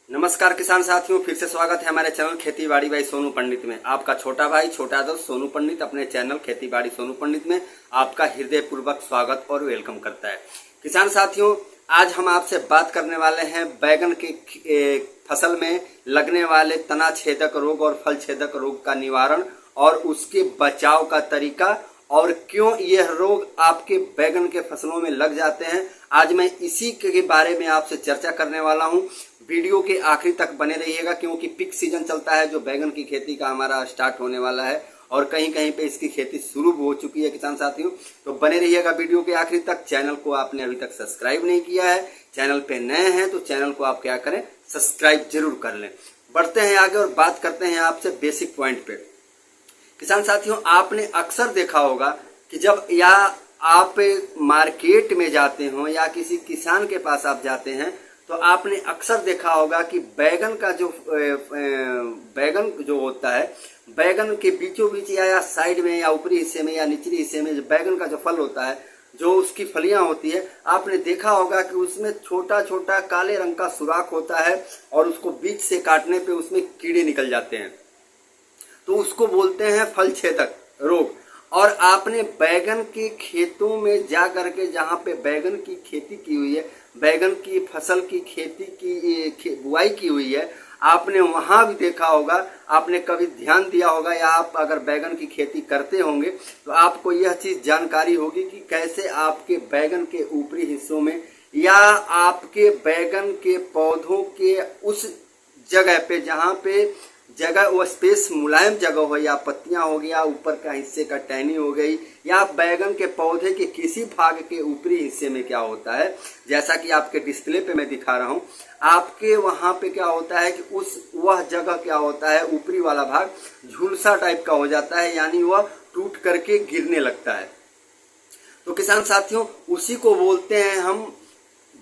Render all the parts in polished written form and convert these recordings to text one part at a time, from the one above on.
नमस्कार किसान साथियों, फिर से स्वागत है हमारे चैनल खेती बाड़ी बाई सोनू पंडित में। आपका छोटा भाई छोटा दोस्त सोनू पंडित अपने चैनल खेती बाड़ी सोनू पंडित में आपका हृदय पूर्वक स्वागत और वेलकम करता है। किसान साथियों, आज हम आपसे बात करने वाले हैं बैगन के फसल में लगने वाले तना छेदक रोग और फल छेदक रोग का निवारण और उसके बचाव का तरीका और क्यों यह रोग आपके बैगन के फसलों में लग जाते हैं। आज मैं इसी के बारे में आपसे चर्चा करने वाला हूं। वीडियो के आखिरी तक बने रहिएगा क्योंकि पिक सीजन चलता है जो बैगन की खेती का हमारा स्टार्ट होने वाला है और कहीं कहीं पे इसकी खेती शुरू हो चुकी है किसान साथियों। तो बने रहिएगा वीडियो के आखिरी तक। चैनल को आपने अभी तक सब्सक्राइब नहीं किया है, चैनल पे नए हैं तो चैनल को आप क्या करें, सब्सक्राइब जरूर कर लें। बढ़ते हैं आगे और बात करते हैं आपसे बेसिक पॉइंट पे। किसान साथियों, आपने अक्सर देखा होगा कि जब या आप मार्केट में जाते हो या किसी किसान के पास आप जाते हैं तो आपने अक्सर देखा होगा कि बैगन का जो बैगन जो होता है, बैगन के बीचों बीच या साइड में या ऊपरी हिस्से में या निचले हिस्से में जो बैगन का जो फल होता है, जो उसकी फलियां होती है, आपने देखा होगा कि उसमें छोटा छोटा काले रंग का सुराख होता है और उसको बीच से काटने पे उसमें कीड़े निकल जाते हैं, तो उसको बोलते हैं फल छेदक रोग। और आपने बैगन के खेतों में जा करके जहाँ पे बैगन की खेती की हुई है, बैगन की फसल की खेती की बुआई की हुई है, आपने वहाँ भी देखा होगा, आपने कभी ध्यान दिया होगा या आप अगर बैगन की खेती करते होंगे तो आपको यह चीज़ जानकारी होगी कि कैसे आपके बैगन के ऊपरी हिस्सों में या आपके बैगन के पौधों के उस जगह पे जहाँ पे जगह वो स्पेस मुलायम जगह हो या पत्तियां हो गया, ऊपर का हिस्से का टहनी हो गई या बैगन के पौधे के किसी भाग के ऊपरी हिस्से में क्या होता है, जैसा कि आपके डिस्प्ले पे मैं दिखा रहा हूं, आपके वहां पे क्या होता है कि वह जगह क्या होता है, ऊपरी वाला भाग झुलसा टाइप का हो जाता है, यानी वह टूट करके गिरने लगता है। तो किसान साथियों, उसी को बोलते हैं हम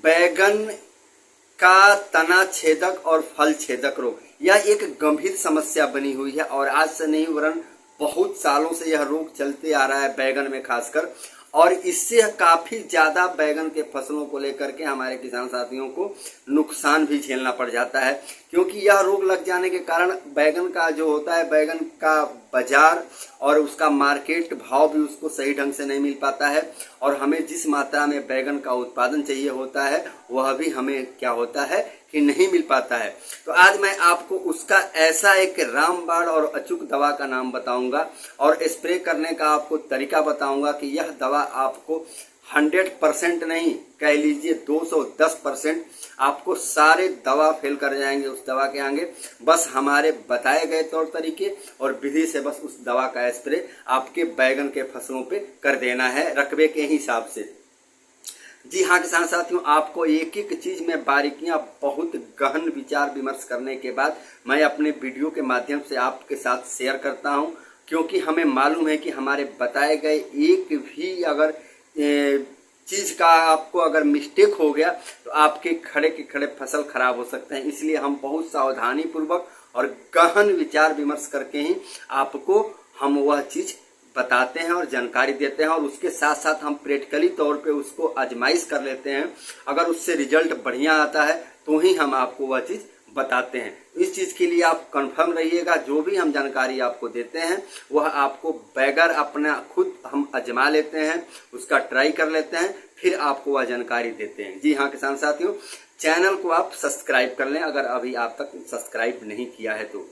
बैगन का तना छेदक और फल छेदक रोग। यह एक गंभीर समस्या बनी हुई है और आज से नहीं वरन बहुत सालों से यह रोग चलते आ रहा है बैगन में खासकर, और इससे काफी ज्यादा बैगन के फसलों को लेकर के हमारे किसान साथियों को नुकसान भी झेलना पड़ जाता है, क्योंकि यह रोग लग जाने के कारण बैगन का जो होता है, बैगन का बाजार और उसका मार्केट भाव भी उसको सही ढंग से नहीं मिल पाता है और हमें जिस मात्रा में बैगन का उत्पादन चाहिए होता है वह भी हमें क्या होता है कि नहीं मिल पाता है। तो आज मैं आपको उसका ऐसा एक रामबाण और अचूक दवा का नाम बताऊंगा और स्प्रे करने का आपको तरीका बताऊंगा कि यह दवा आपको 100% नहीं, कह लीजिए 210% आपको सारे दवा फेल कर जाएंगे उस दवा के आगे। बस हमारे बताए गए तौर तरीके और विधि से बस उस दवा का स्प्रे आपके बैगन के फसलों पे कर देना है रकबे के हिसाब से। जी हाँ किसान साथियों, आपको एक एक चीज में बारीकियां बहुत गहन विचार विमर्श करने के बाद मैं अपने वीडियो के माध्यम से आपके साथ शेयर करता हूं, क्योंकि हमें मालूम है कि हमारे बताए गए एक भी अगर चीज का आपको अगर मिस्टेक हो गया तो आपके खड़े के खड़े फसल खराब हो सकते हैं। इसलिए हम बहुत सावधानी पूर्वक और गहन विचार विमर्श करके ही आपको हम वह चीज बताते हैं और जानकारी देते हैं और उसके साथ साथ हम प्रैक्टिकली तौर पे उसको आजमाइश कर लेते हैं। अगर उससे रिजल्ट बढ़िया आता है तो ही हम आपको वह चीज बताते हैं। इस चीज के लिए आप कंफर्म रहिएगा, जो भी हम जानकारी आपको देते हैं वह आपको बगैर अपना खुद हम आजमा लेते हैं, उसका ट्राई कर लेते हैं, फिर आपको वह जानकारी देते हैं। जी हाँ किसान साथियों, चैनल को आप सब्सक्राइब कर लें अगर अभी आप तक सब्सक्राइब नहीं किया है तो।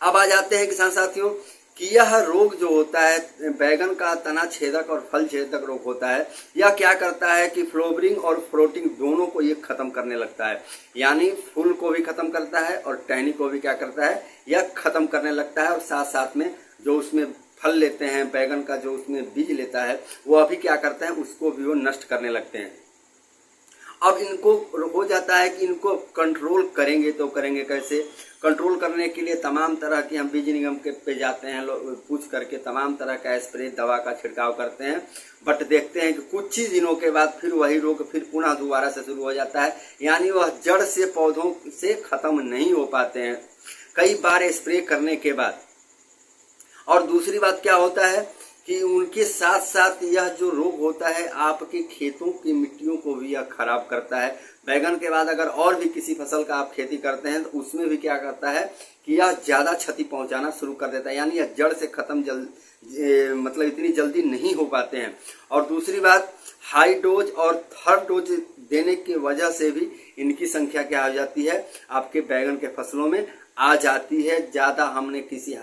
अब आ जाते हैं किसान साथियों कि यह रोग जो होता है बैगन का तना छेदक और फल छेदक रोग होता है, यह क्या करता है कि फ्लोवरिंग और फ्रूटिंग दोनों को ये खत्म करने लगता है, यानी फूल को भी खत्म करता है और टहनी को भी क्या करता है, यह खत्म करने लगता है और साथ साथ में जो उसमें फल लेते हैं बैगन का, जो उसमें बीज लेता है वह भी क्या करता है, उसको भी वो नष्ट करने लगते हैं। अब इनको हो जाता है कि इनको कंट्रोल करेंगे तो करेंगे कैसे। कंट्रोल करने के लिए तमाम तरह की हम बीज निगम के पे जाते हैं, पूछ करके तमाम तरह का स्प्रे दवा का छिड़काव करते हैं, बट देखते हैं कि कुछ ही दिनों के बाद फिर वही रोग फिर पुनः दोबारा से शुरू हो जाता है, यानी वह जड़ से पौधों से खत्म नहीं हो पाते हैं कई बार स्प्रे करने के बाद। और दूसरी बात क्या होता है कि उनके साथ साथ यह जो रोग होता है आपके खेतों की मिट्टियों को भी यह खराब करता है। बैगन के बाद अगर और भी किसी फसल का आप खेती करते हैं तो उसमें भी क्या करता है कि यह ज़्यादा क्षति पहुंचाना शुरू कर देता है, यानी यह जड़ से खत्म मतलब इतनी जल्दी नहीं हो पाते हैं। और दूसरी बात, हाई डोज और थर्ड डोज देने की वजह से भी इनकी संख्या क्या हो जाती है आपके बैगन के फसलों में आ जाती है। ज़्यादा हमने किसी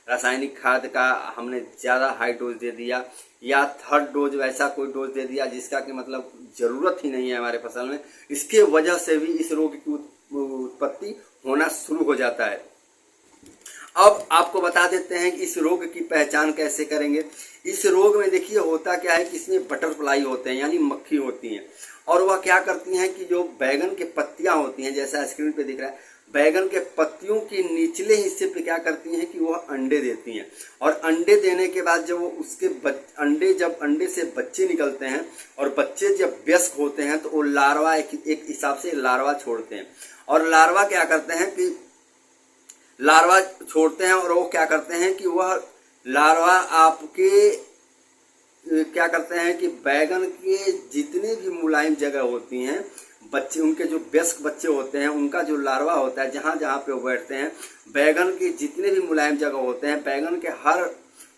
रासायनिक खाद का हमने ज़्यादा हाई डोज दे दिया या थर्ड डोज वैसा कोई डोज दे दिया जिसका कि मतलब ज़रूरत ही नहीं है हमारे फसल में, इसके वजह से भी इस रोग की उत्पत्ति होना शुरू हो जाता है। अब आपको बता देते हैं कि इस रोग की पहचान कैसे करेंगे। इस रोग में देखिए होता क्या है कि इसमें बटरफ्लाई होते हैं यानी मक्खी होती हैं, और वह क्या करती हैं कि जो बैगन के पत्तियां होती हैं, जैसा स्क्रीन पे दिख रहा है, बैगन के पत्तियों के निचले हिस्से पे क्या करती हैं कि वह अंडे देती हैं। और अंडे देने के बाद जब वो उसके अंडे से बच्चे निकलते हैं और बच्चे जब वयस्क होते हैं तो वो लार्वा एक हिसाब से लार्वा छोड़ते हैं। और लार्वा क्या करते हैं कि लार्वा छोड़ते हैं और वो क्या करते हैं कि वह लार्वा आपके क्या करते हैं कि बैगन के जितने भी मुलायम जगह होती हैं, बच्चे उनके जो वयस्क बच्चे होते हैं उनका जो लार्वा होता है जहाँ जहाँ पे वो बैठते हैं, बैगन के जितने भी मुलायम जगह होते हैं, बैगन के हर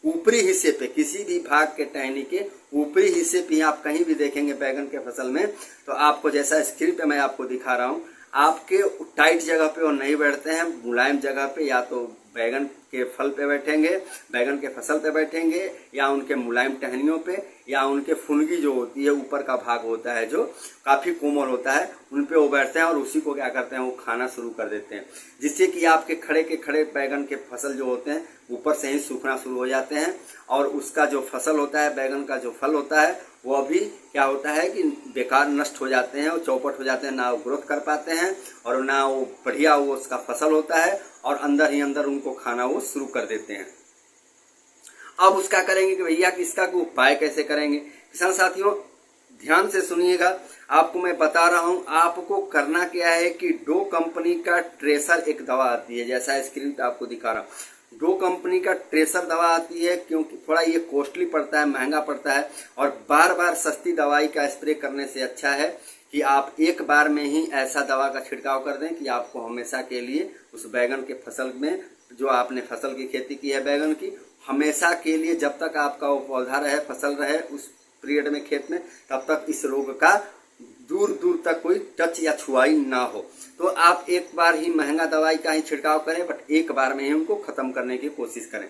ऊपरी हिस्से पे, किसी भी भाग के टहनी के ऊपरी हिस्से पे आप कहीं भी देखेंगे बैगन के फसल में, तो आपको जैसा स्क्रीन पे मैं आपको दिखा रहा हूँ, आपके टाइट जगह पे वो नहीं बैठते हैं, मुलायम जगह पे या तो बैगन के फल पे बैठेंगे, बैगन के फसल पे बैठेंगे, या उनके मुलायम टहनियों पे, या उनके फुनगी जो होती है ऊपर का भाग होता है जो काफ़ी कोमल होता है, उन पे वो बैठते हैं और उसी को क्या करते हैं वो खाना शुरू कर देते हैं, जिससे कि आपके खड़े के खड़े बैगन के फसल जो होते हैं ऊपर से ही सूखना शुरू हो जाते हैं। और उसका जो फसल होता है, बैगन का जो फल होता है, वो भी क्या होता है कि बेकार नष्ट हो जाते हैं, वो चौपट हो जाते हैं, ना वो ग्रोथ कर पाते हैं और ना वो बढ़िया वो उसका फसल होता है, और अंदर ही अंदर उनको खाना वो शुरू कर देते हैं। अब उसका करेंगे कि भैया कि इसका कोई उपाय कैसे करेंगे। किसान साथियों ध्यान से सुनिएगा, आपको मैं बता रहा हूं, आपको करना क्या है कि डो कंपनी का ट्रेसर एक दवा आती है, जैसा स्क्रीन पे आपको दिखा रहा हूं, डो कंपनी का ट्रेसर दवा आती है, क्योंकि थोड़ा ये कॉस्टली पड़ता है, महंगा पड़ता है, और बार बार सस्ती दवाई का स्प्रे करने से अच्छा है कि आप एक बार में ही ऐसा दवा का छिड़काव कर दें कि आपको हमेशा के लिए उस बैगन के फसल में, जो आपने फसल की खेती की है बैगन की, हमेशा के लिए जब तक आपका वो पौधा रहे, फसल रहे उस पीरियड में खेत में, तब तक इस रोग का दूर दूर तक कोई टच या छुआई ना हो। तो आप एक बार ही महंगा दवाई का ही छिड़काव करें, बट एक बार में ही उनको खत्म करने की कोशिश करें।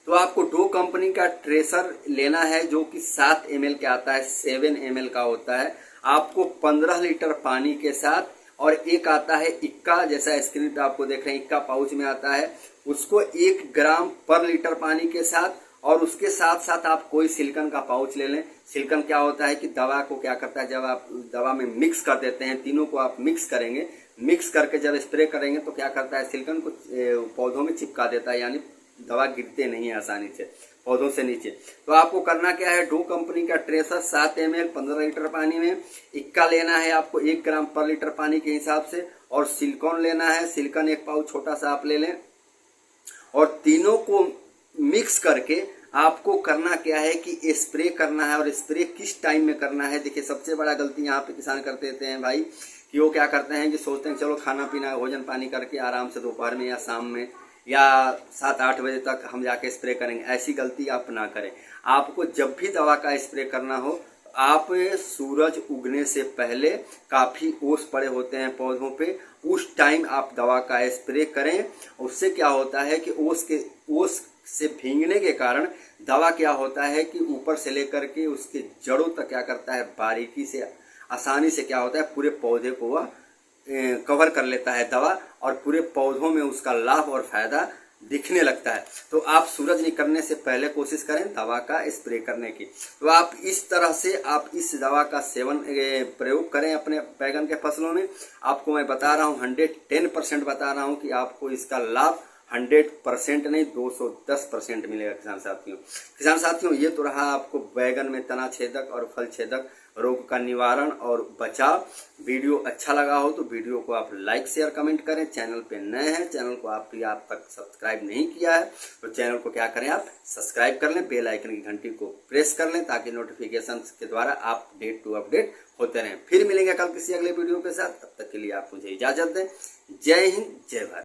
तो आपको डो कंपनी का ट्रेसर लेना है जो कि 7 ml का आता है, 7 ml का होता है। आपको 15 लीटर पानी के साथ, और एक आता है इक्का, जैसा स्क्रीन पे आपको देख रहे हैं, इक्का पाउच में आता है, उसको 1 ग्राम पर लीटर पानी के साथ, और उसके साथ साथ आप कोई सिलिकन का पाउच ले लें। सिलिकन क्या होता है कि दवा को क्या करता है, जब आप दवा में मिक्स कर देते हैं, तीनों को आप मिक्स करेंगे, मिक्स करके जब स्प्रे करेंगे तो क्या करता है, सिलिकन को पौधों में चिपका देता है, यानी दवा गिरते नहीं है आसानी से पौधों से नीचे। तो आपको करना क्या है, डो कंपनी का ट्रेसर 7 ml 15 लीटर पानी में, इक्का लेना है आपको 1 ग्राम पर लीटर पानी के हिसाब से, और सिलिकॉन लेना है, सिलिकॉन 1 पाउच छोटा सा आप ले लें, और तीनों को मिक्स करके आपको करना क्या है कि स्प्रे करना है। और स्प्रे किस टाइम में करना है, देखिए सबसे बड़ा गलती यहाँ पे किसान कर देते हैं भाई, कि वो क्या करते हैं कि सोचते हैं चलो खाना पीना भोजन पानी करके आराम से दोपहर में या शाम में या 7-8 बजे तक हम जाके स्प्रे करेंगे। ऐसी गलती आप ना करें। आपको जब भी दवा का स्प्रे करना हो, आप सूरज उगने से पहले, काफ़ी ओस पड़े होते हैं पौधों पे, उस टाइम आप दवा का स्प्रे करें। उससे क्या होता है कि ओस से भीगने के कारण दवा क्या होता है कि ऊपर से लेकर के उसके जड़ों तक क्या करता है, बारीकी से आसानी से क्या होता है, पूरे पौधे को वह कवर कर लेता है दवा, और पूरे पौधों में उसका लाभ और फायदा दिखने लगता है। तो आप सूरज निकलने से पहले कोशिश करें दवा का स्प्रे करने की। तो आप इस तरह से आप इस दवा का सेवन प्रयोग करें अपने बैगन के फसलों में। आपको मैं बता रहा हूँ 110% बता रहा हूँ कि आपको इसका लाभ 100% नहीं 210% मिलेगा किसान साथियों। किसान साथियों, ये तो रहा आपको बैगन में तना छेदक और फल छेदक रोग का निवारण और बचाव। वीडियो अच्छा लगा हो तो वीडियो को आप लाइक शेयर कमेंट करें। चैनल पे नए हैं, चैनल को आप तक सब्सक्राइब नहीं किया है तो चैनल को क्या करें, आप सब्सक्राइब कर लें, बेल आइकन की घंटी को प्रेस कर लें ताकि नोटिफिकेशन के द्वारा आप अपडेट टू अपडेट होते रहें। फिर मिलेंगे कल किसी अगले वीडियो के साथ, तब तक के लिए आप मुझे इजाजत दें। जय हिंद, जय भारत।